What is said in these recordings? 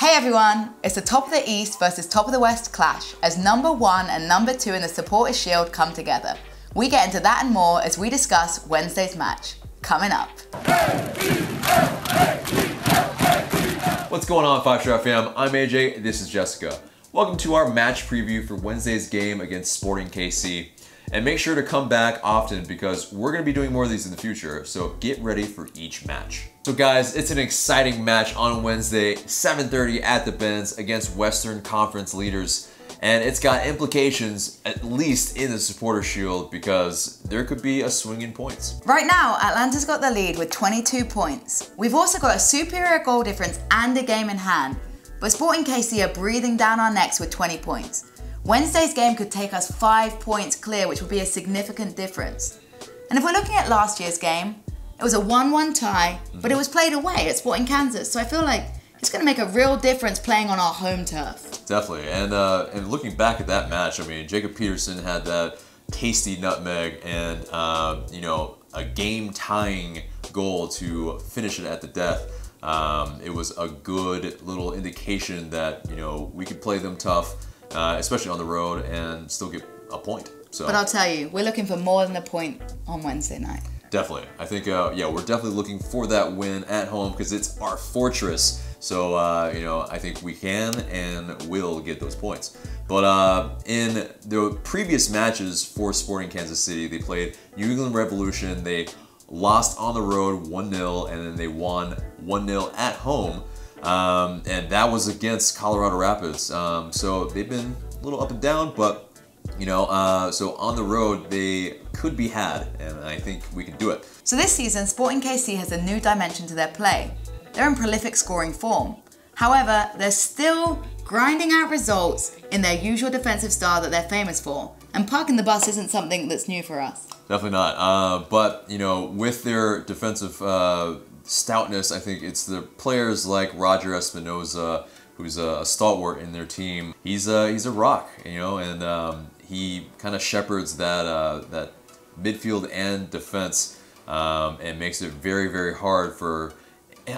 Hey everyone, it's the top of the East versus top of the West clash as number 1 and number 2 in the Supporters' Shield come together. We get into that and more as we discuss Wednesday's match. Coming up. What's going on, 5-Star fam? I'm AJ, this is Jessica. Welcome to our match preview for Wednesday's game against Sporting KC. And make sure to come back often because we're going to be doing more of these in the future, so get ready for each match. So guys, it's an exciting match on Wednesday, 7:30 at the Benz against Western Conference leaders. And it's got implications, at least in the Supporters' Shield, because there could be a swing in points. Right now, Atlanta's got the lead with 22 points. We've also got a superior goal difference and a game in hand, but Sporting KC are breathing down our necks with 20 points. Wednesday's game could take us 5 points clear, which would be a significant difference. And if we're looking at last year's game, it was a 1-1 tie, but it was played away at Sporting Kansas, so I feel like it's going to make a real difference playing on our home turf. Definitely, and looking back at that match, I mean, Jacob Peterson had that tasty nutmeg and, you know, a game-tying goal to finish it at the death. It was a good little indication that, you know, we could play them tough, especially on the road, and still get a point. So. But I'll tell you, we're looking for more than a point on Wednesday night. Definitely. I think, yeah, we're definitely looking for that win at home because it's our fortress. So, you know, I think we can and will get those points. But in the previous matches for Sporting Kansas City, they played New England Revolution. They lost on the road 1-0, and then they won 1-0 at home. And that was against Colorado Rapids. So they've been a little up and down, but you know, so on the road they could be had, and I think we can do it. So this season, Sporting KC has a new dimension to their play. They're in prolific scoring form. However, they're still grinding out results in their usual defensive style that they're famous for. And parking the bus isn't something that's new for us. Definitely not. But, you know, with their defensive stoutness, I think it's the players like Roger Espinoza, who's a stalwart in their team. He's a rock, you know, and he kind of shepherds that that midfield and defense, and makes it very, very hard for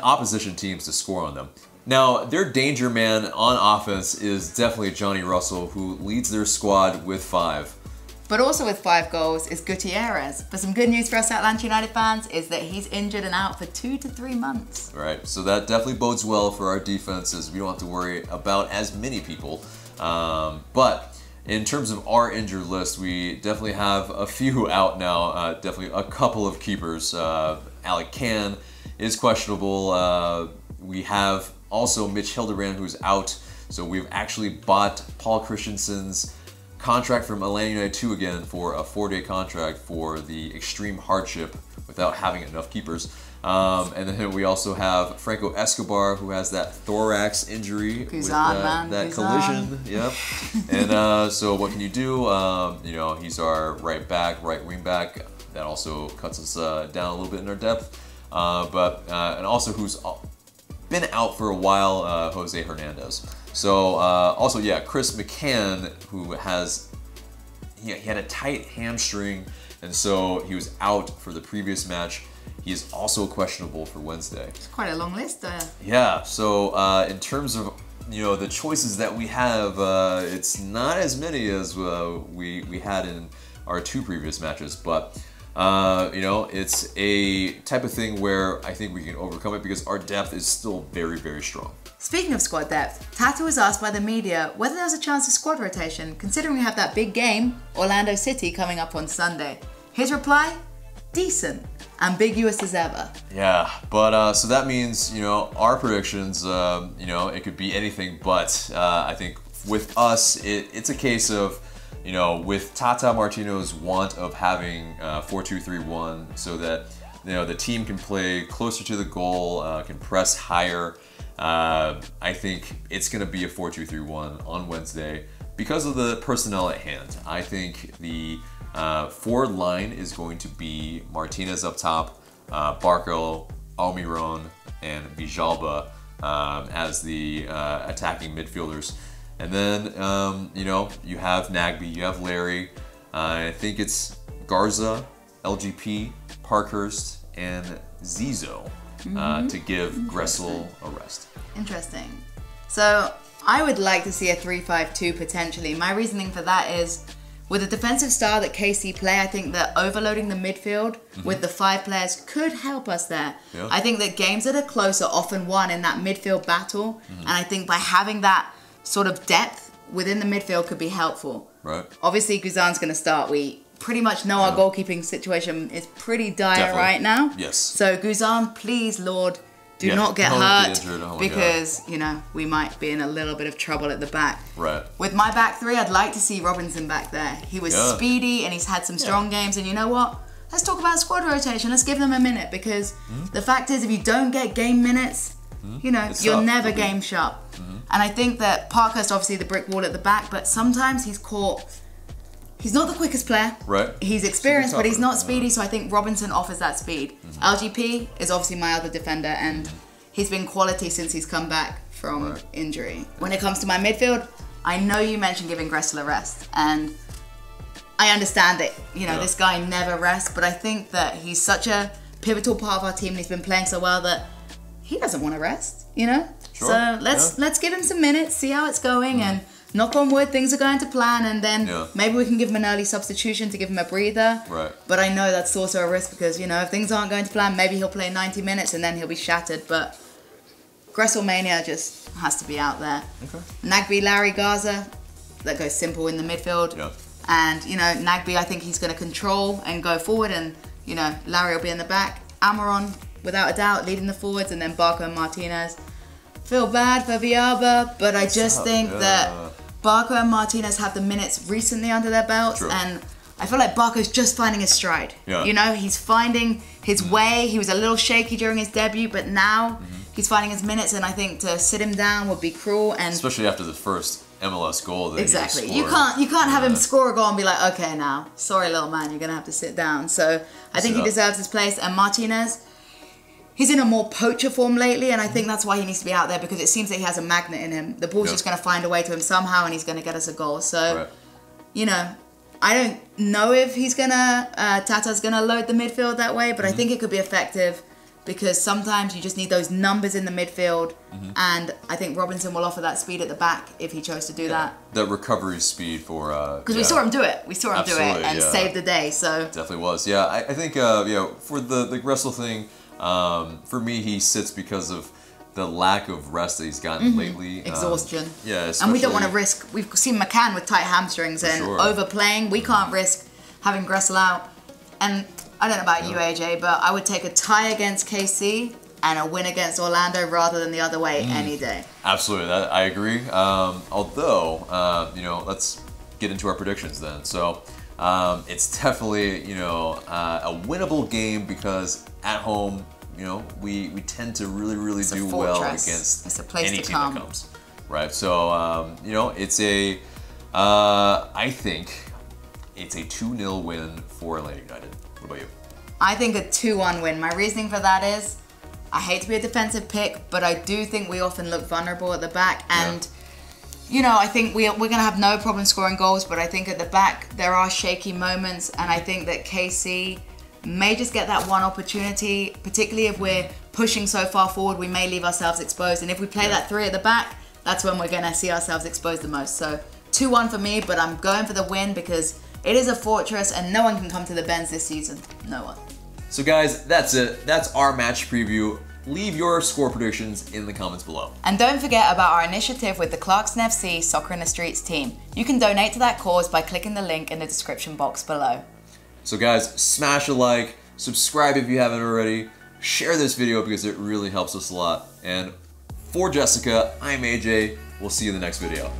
opposition teams to score on them. Now, their danger man on offense is definitely Johnny Russell, who leads their squad with 5. But also with 5 goals is Gutierrez. But some good news for us Atlanta United fans is that he's injured and out for 2 to 3 months. Right, so that definitely bodes well for our defenses. We don't have to worry about as many people. But in terms of our injured list, we definitely have a few out now. Definitely a couple of keepers. Alec Can is questionable. We have also Mitch Hildebrand, who's out. So we've actually bought Paul Christensen's contract from Atlanta United 2 again for a 4-day contract for the extreme hardship without having enough keepers. And then we also have Franco Escobar, who has that thorax injury with that collision. Yep. And so what can you do? You know, he's our right wing back. That also cuts us down a little bit in our depth. And also who's been out for a while, Jose Hernandez. So also, yeah, Chris McCann, who has, he had a tight hamstring, and so he was out for the previous match. He is also questionable for Wednesday. It's quite a long list there. Yeah, so in terms of, you know, the choices that we have, it's not as many as we had in our 2 previous matches, but you know, it's a type of thing where I think we can overcome it because our depth is still very, very strong. Speaking of squad depth, Tata was asked by the media whether there was a chance of squad rotation, considering we have that big game, Orlando City, coming up on Sunday. His reply? Decent. Ambiguous as ever. Yeah, but so that means, you know, our predictions, you know, it could be anything, but I think with us, it's a case of, you know, with Tata Martino's want of having 4-2-3-1 so that, you know, the team can play closer to the goal, can press higher. I think it's going to be a 4-2-3-1 on Wednesday because of the personnel at hand. I think the forward line is going to be Martinez up top, Barco, Almiron, and Villalba as the attacking midfielders. And then, you know, you have Nagby, you have Larry. I think it's Garza, LGP, Parkhurst, and Zizo to give Gressel a rest. Interesting. So I would like to see a 3-5-2 potentially. My reasoning for that is, with the defensive style that KC play, I think that overloading the midfield with the 5 players could help us there. Yeah. I think that games that are close are often won in that midfield battle. And I think by having that sort of depth within the midfield could be helpful. Right. Obviously, Guzan's going to start. We pretty much know our goalkeeping situation is pretty dire right now. Yes. So Guzan, please, Lord, do not get hurt because, you know, we might be in a little bit of trouble at the back. Right. With my back three, I'd like to see Robinson back there. He was speedy and he's had some strong games. And you know what? Let's talk about squad rotation. Let's give them a minute because the fact is, if you don't get game minutes, you know, you're never game sharp. And I think that Parkhurst, obviously the brick wall at the back, but sometimes he's not the quickest player. Right. He's experienced, but he's not speedy, so I think Robinson offers that speed. LGP is obviously my other defender, and he's been quality since he's come back from injury. When it comes to my midfield, I know you mentioned giving Gressel a rest, and I understand that, you know, this guy never rests, but I think that he's such a pivotal part of our team and he's been playing so well that he doesn't want to rest, you know? Sure. So let's give him some minutes, see how it's going, and knock on wood, things are going to plan, and then maybe we can give him an early substitution to give him a breather. Right. But I know that's also a risk because, you know, if things aren't going to plan, maybe he'll play 90 minutes and then he'll be shattered. But Gresselmania just has to be out there. Okay. Nagby, Larry, Gaza, that goes simple in the midfield. Yeah. And, you know, Nagby, I think he's going to control and go forward, and, you know, Larry will be in the back. Amaron, without a doubt, leading the forwards, and then Barco and Martinez. Feel bad for Viaba, but I just think that Barco and Martinez have the minutes recently under their belts, and I feel like Barco's just finding his stride. Yeah. You know, he's finding his way. He was a little shaky during his debut, but now he's finding his minutes, and I think to sit him down would be cruel. And especially after the first MLS goal that exactly, he you can't have him score a goal and be like, okay, now sorry, little man, you're gonna have to sit down. So I think he deserves his place. And Martinez, he's in a more poacher form lately, and I think that's why he needs to be out there, because it seems that he has a magnet in him. The ball's just going to find a way to him somehow, and he's going to get us a goal. So, you know, I don't know if he's going to, Tata's going to load the midfield that way, but I think it could be effective because sometimes you just need those numbers in the midfield, and I think Robinson will offer that speed at the back if he chose to do that. That recovery speed for... Because we saw him do it. We saw him do it and save the day, so... Definitely was. Yeah, I think, you know, for the Gressel thing... for me, he sits because of the lack of rest that he's gotten lately. Exhaustion. Yeah, and we don't want to risk. We've seen McCann with tight hamstrings and overplaying. We can't risk having Gressel out. And I don't know about you, AJ, but I would take a tie against KC and a win against Orlando rather than the other way any day. Absolutely, I agree. Although, you know, let's get into our predictions then. So. It's definitely, you know, a winnable game because at home, you know, we tend to really do well against any team that comes. Right. So, you know, it's a, I think it's a 2-0 win for Atlanta United. What about you? I think a 2-1 win. My reasoning for that is, I hate to be a defensive pick, but I do think we often look vulnerable at the back, and you know, I think we're going to have no problem scoring goals, but I think at the back there are shaky moments, and I think that KC may just get that one opportunity, particularly if we're pushing so far forward, we may leave ourselves exposed. And if we play that 3 at the back, that's when we're going to see ourselves exposed the most. So 2-1 for me, but I'm going for the win because it is a fortress and no one can come to the Benz this season. No one. So guys, that's it. That's our match preview. Leave your score predictions in the comments below. And don't forget about our initiative with the Clarkston FC Soccer in the Streets team. You can donate to that cause by clicking the link in the description box below. So guys, smash a like, subscribe if you haven't already, share this video because it really helps us a lot. And for Jessica, I'm AJ. We'll see you in the next video.